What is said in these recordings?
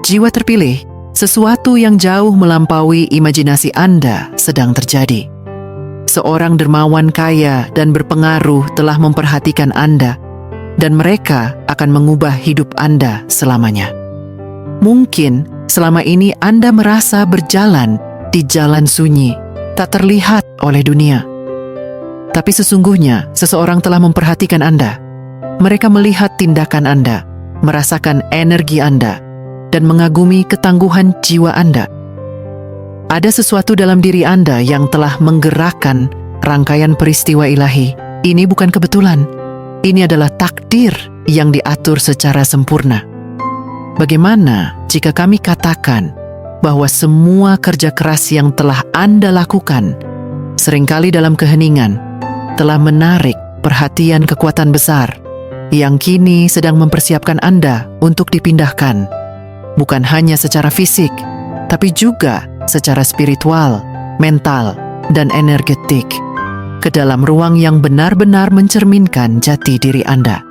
jiwa terpilih, sesuatu yang jauh melampaui imajinasi Anda sedang terjadi. Seorang dermawan kaya dan berpengaruh telah memperhatikan Anda, dan mereka akan mengubah hidup Anda selamanya. Mungkin selama ini Anda merasa berjalan di jalan sunyi, tak terlihat oleh dunia. Tapi sesungguhnya seseorang telah memperhatikan Anda. Mereka melihat tindakan Anda, merasakan energi Anda, dan mengagumi ketangguhan jiwa Anda. Ada sesuatu dalam diri Anda yang telah menggerakkan rangkaian peristiwa ilahi. Ini bukan kebetulan. Ini adalah takdir yang diatur secara sempurna. Bagaimana jika kami katakan bahwa semua kerja keras yang telah Anda lakukan, seringkali dalam keheningan, telah menarik perhatian kekuatan besar yang kini sedang mempersiapkan Anda untuk dipindahkan, bukan hanya secara fisik, tapi juga secara spiritual, mental, dan energetik, ke dalam ruang yang benar-benar mencerminkan jati diri Anda.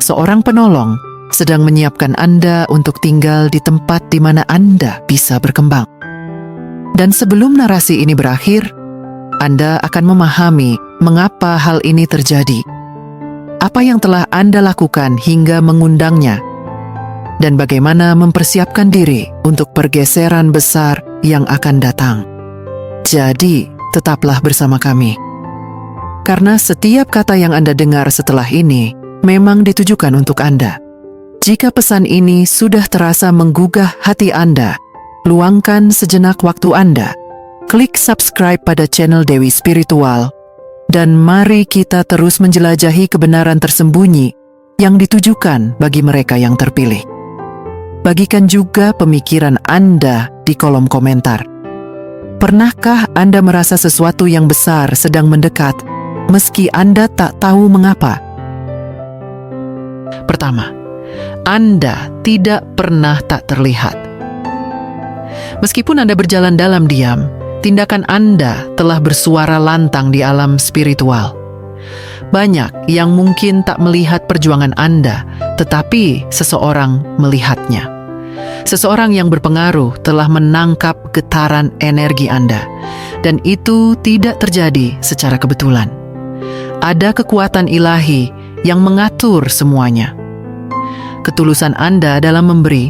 Seorang penolong sedang menyiapkan Anda untuk tinggal di tempat di mana Anda bisa berkembang. Dan sebelum narasi ini berakhir, Anda akan memahami mengapa hal ini terjadi. Apa yang telah Anda lakukan hingga mengundangnya, dan bagaimana mempersiapkan diri untuk pergeseran besar yang akan datang. Jadi, tetaplah bersama kami. Karena setiap kata yang Anda dengar setelah ini memang ditujukan untuk Anda. Jika pesan ini sudah terasa menggugah hati Anda, luangkan sejenak waktu Anda. Klik subscribe pada channel Dewi Spiritual, dan mari kita terus menjelajahi kebenaran tersembunyi yang ditujukan bagi mereka yang terpilih. Bagikan juga pemikiran Anda di kolom komentar. Pernahkah Anda merasa sesuatu yang besar sedang mendekat, meski Anda tak tahu mengapa? Pertama, Anda tidak pernah tak terlihat. Meskipun Anda berjalan dalam diam, tindakan Anda telah bersuara lantang di alam spiritual. Banyak yang mungkin tak melihat perjuangan Anda, tetapi seseorang melihatnya. Seseorang yang berpengaruh telah menangkap getaran energi Anda, dan itu tidak terjadi secara kebetulan. Ada kekuatan ilahi yang mengatur semuanya. Ketulusan Anda dalam memberi,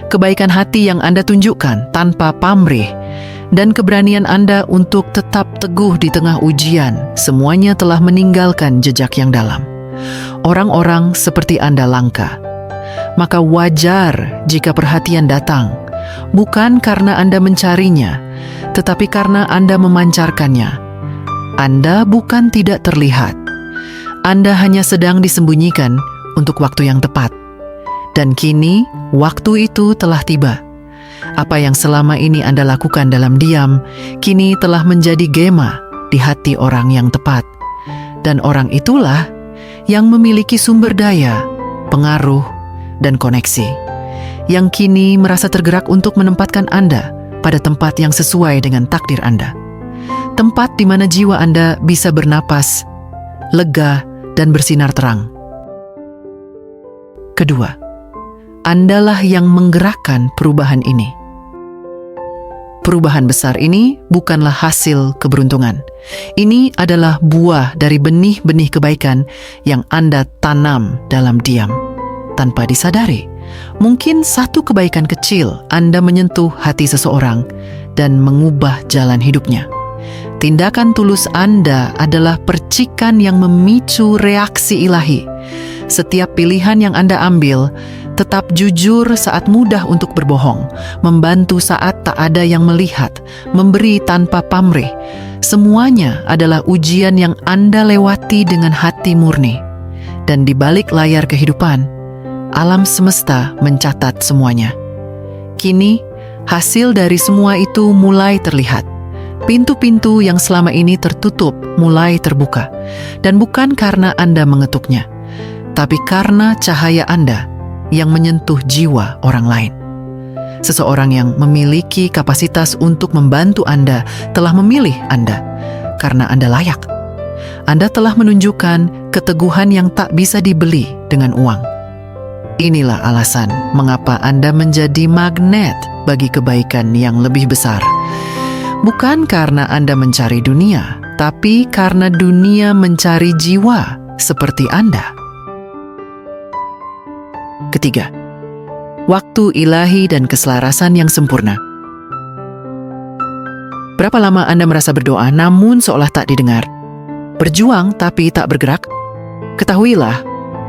kebaikan hati yang Anda tunjukkan tanpa pamrih, dan keberanian Anda untuk tetap teguh di tengah ujian, semuanya telah meninggalkan jejak yang dalam. Orang-orang seperti Anda langka. Maka wajar jika perhatian datang, bukan karena Anda mencarinya, tetapi karena Anda memancarkannya. Anda bukan tidak terlihat. Anda hanya sedang disembunyikan untuk waktu yang tepat. Dan kini, waktu itu telah tiba. Apa yang selama ini Anda lakukan dalam diam, kini telah menjadi gema di hati orang yang tepat. Dan orang itulah yang memiliki sumber daya, pengaruh, dan koneksi, yang kini merasa tergerak untuk menempatkan Anda pada tempat yang sesuai dengan takdir Anda. Tempat di mana jiwa Anda bisa bernapas, lega, dan bersinar terang. Kedua, Andalah yang menggerakkan perubahan ini. Perubahan besar ini bukanlah hasil keberuntungan. Ini adalah buah dari benih-benih kebaikan yang Anda tanam dalam diam. Tanpa disadari, mungkin satu kebaikan kecil Anda menyentuh hati seseorang dan mengubah jalan hidupnya. Tindakan tulus Anda adalah percikan yang memicu reaksi ilahi. Setiap pilihan yang Anda ambil, tetap jujur saat mudah untuk berbohong, membantu saat tak ada yang melihat, memberi tanpa pamrih. Semuanya adalah ujian yang Anda lewati dengan hati murni. Dan di balik layar kehidupan, alam semesta mencatat semuanya. Kini, hasil dari semua itu mulai terlihat. Pintu-pintu yang selama ini tertutup mulai terbuka. Dan bukan karena Anda mengetuknya, tapi karena cahaya Anda yang menyentuh jiwa orang lain. Seseorang yang memiliki kapasitas untuk membantu Anda telah memilih Anda karena Anda layak. Anda telah menunjukkan keteguhan yang tak bisa dibeli dengan uang. Inilah alasan mengapa Anda menjadi magnet bagi kebaikan yang lebih besar. Bukan karena Anda mencari dunia, tapi karena dunia mencari jiwa seperti Anda. Ketiga, waktu ilahi dan keselarasan yang sempurna. Berapa lama Anda merasa berdoa namun seolah tak didengar? Berjuang tapi tak bergerak? Ketahuilah,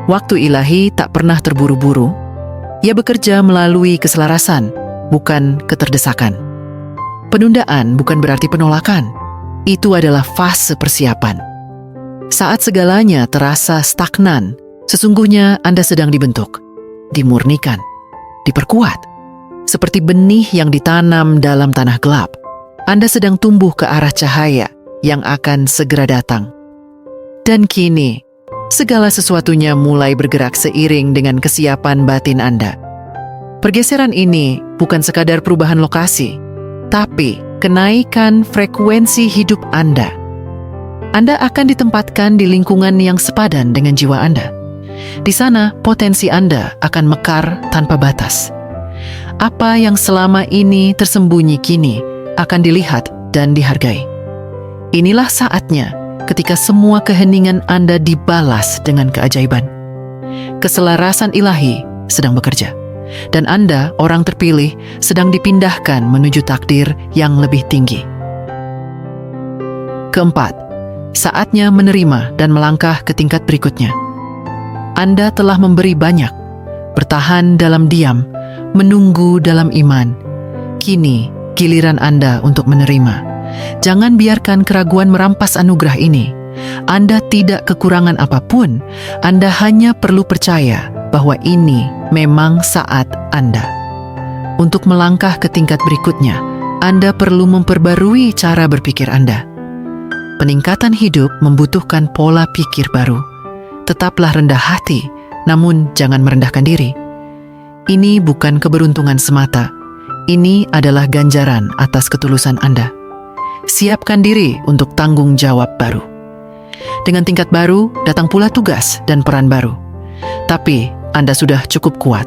waktu ilahi tak pernah terburu-buru. Ia bekerja melalui keselarasan, bukan keterdesakan. Penundaan bukan berarti penolakan. Itu adalah fase persiapan. Saat segalanya terasa stagnan, sesungguhnya Anda sedang dibentuk, dimurnikan, diperkuat. Seperti benih yang ditanam dalam tanah gelap, Anda sedang tumbuh ke arah cahaya yang akan segera datang. Dan kini, segala sesuatunya mulai bergerak seiring dengan kesiapan batin Anda. Pergeseran ini bukan sekadar perubahan lokasi, tapi kenaikan frekuensi hidup Anda. Anda akan ditempatkan di lingkungan yang sepadan dengan jiwa Anda. Di sana, potensi Anda akan mekar tanpa batas. Apa yang selama ini tersembunyi kini akan dilihat dan dihargai. Inilah saatnya ketika semua keheningan Anda dibalas dengan keajaiban. Keselarasan ilahi sedang bekerja, dan Anda, orang terpilih, sedang dipindahkan menuju takdir yang lebih tinggi. Keempat, saatnya menerima dan melangkah ke tingkat berikutnya. Anda telah memberi banyak, bertahan dalam diam, menunggu dalam iman. Kini, giliran Anda untuk menerima. Jangan biarkan keraguan merampas anugerah ini. Anda tidak kekurangan apapun. Anda hanya perlu percaya bahwa ini memang saat Anda. Untuk melangkah ke tingkat berikutnya, Anda perlu memperbarui cara berpikir Anda. Peningkatan hidup membutuhkan pola pikir baru. Tetaplah rendah hati, namun jangan merendahkan diri. Ini bukan keberuntungan semata. Ini adalah ganjaran atas ketulusan Anda. Siapkan diri untuk tanggung jawab baru. Dengan tingkat baru, datang pula tugas dan peran baru. Tapi, Anda sudah cukup kuat.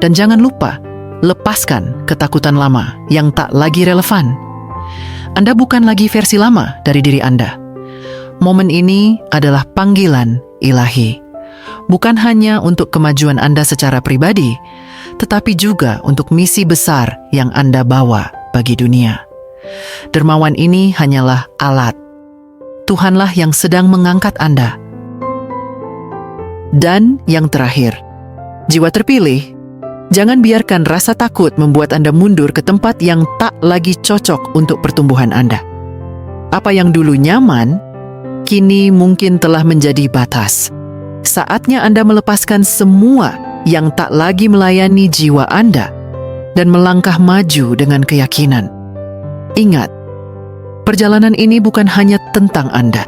Dan jangan lupa, lepaskan ketakutan lama yang tak lagi relevan. Anda bukan lagi versi lama dari diri Anda. Momen ini adalah panggilan ilahi. Bukan hanya untuk kemajuan Anda secara pribadi, tetapi juga untuk misi besar yang Anda bawa bagi dunia. Dermawan ini hanyalah alat. Tuhanlah yang sedang mengangkat Anda. Dan yang terakhir, jiwa terpilih, jangan biarkan rasa takut membuat Anda mundur ke tempat yang tak lagi cocok untuk pertumbuhan Anda. Apa yang dulu nyaman, kini mungkin telah menjadi batas. Saatnya Anda melepaskan semua yang tak lagi melayani jiwa Anda dan melangkah maju dengan keyakinan. Ingat, perjalanan ini bukan hanya tentang Anda.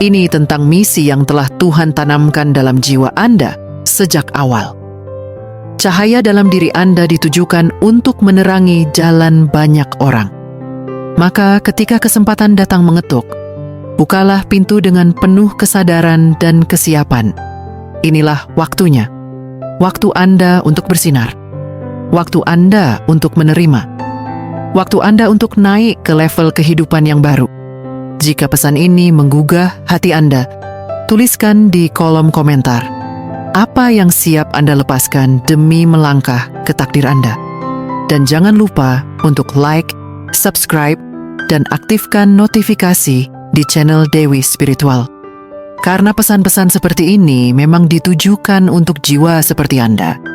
Ini tentang misi yang telah Tuhan tanamkan dalam jiwa Anda sejak awal. Cahaya dalam diri Anda ditujukan untuk menerangi jalan banyak orang. Maka ketika kesempatan datang mengetuk, bukalah pintu dengan penuh kesadaran dan kesiapan. Inilah waktunya. Waktu Anda untuk bersinar. Waktu Anda untuk menerima. Waktu Anda untuk naik ke level kehidupan yang baru. Jika pesan ini menggugah hati Anda, tuliskan di kolom komentar. Apa yang siap Anda lepaskan demi melangkah ke takdir Anda? Dan jangan lupa untuk like, subscribe, dan aktifkan notifikasi di channel Dewi Spiritual. Karena pesan-pesan seperti ini memang ditujukan untuk jiwa seperti Anda